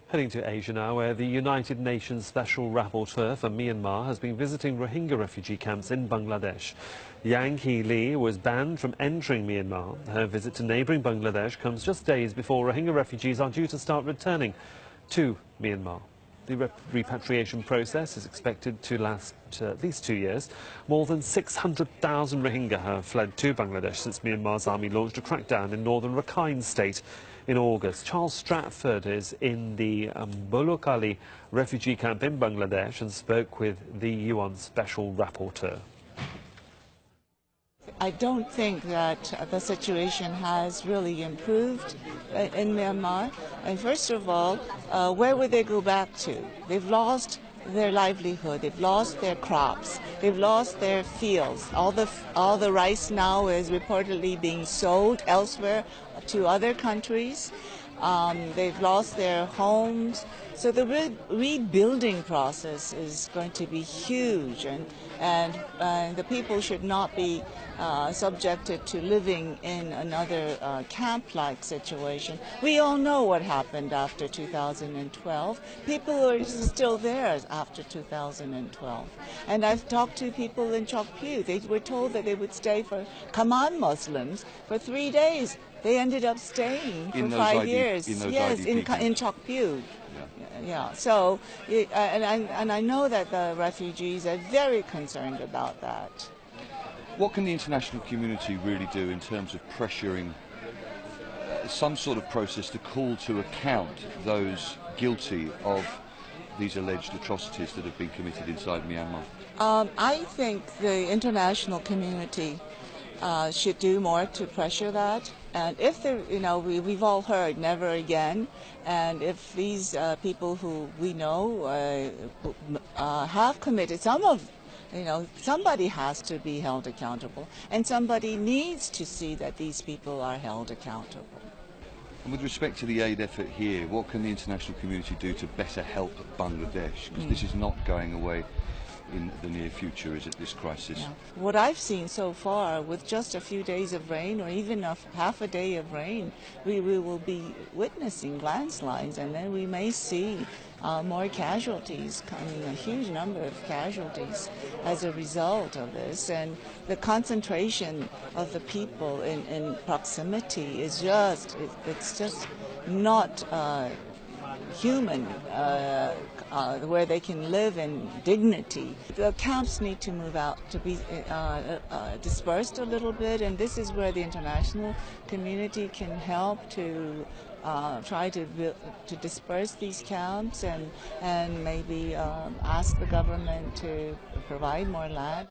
Heading to Asia now, where the United Nations Special Rapporteur for Myanmar has been visiting Rohingya refugee camps in Bangladesh. Yang Hee Lee was banned from entering Myanmar. Her visit to neighbouring Bangladesh comes just days before Rohingya refugees are due to start returning to Myanmar. The repatriation process is expected to last at least 2 years. More than 600,000 Rohingya have fled to Bangladesh since Myanmar's army launched a crackdown in northern Rakhine state in August. Charles Stratford is in the Bolokali refugee camp in Bangladesh and spoke with the UN Special Rapporteur. I don't think that the situation has really improved in Myanmar. And first of all, where would they go back to? They've lost their livelihood, they've lost their crops, they've lost their fields. All the rice now is reportedly being sold elsewhere to other countries. They've lost their homes. So the rebuilding process is going to be huge, and the people should not be subjected to living in another camp-like situation. We all know what happened after 2012. People are still there after 2012. And I've talked to people in Chokpyu. They were told that they would stay for Kaman Muslims for 3 days. They ended up staying for 5 years. Yes, in Chokpyu. Yeah. So, and I know that the refugees are very concerned about that. What can the international community really do in terms of pressuring some sort of process to call to account those guilty of these alleged atrocities that have been committed inside Myanmar? I think the international community should do more to pressure that. And if there, we've all heard never again, and if these people who we know have committed somebody has to be held accountable, and somebody needs to see that these people are held accountable. And with respect to the aid effort here, what can the international community do to better help Bangladesh? Because this is not going away in the near future, is it, this crisis? Yeah. What I've seen so far, with just a few days of rain or even half a day of rain, we will be witnessing landslides, and then we may see more casualties coming, a huge number of casualties as a result of this. And the concentration of the people in proximity is it's just not human, where they can live in dignity. The camps need to move out, to be dispersed a little bit, and this is where the international community can help to try to disperse these camps and maybe ask the government to provide more land.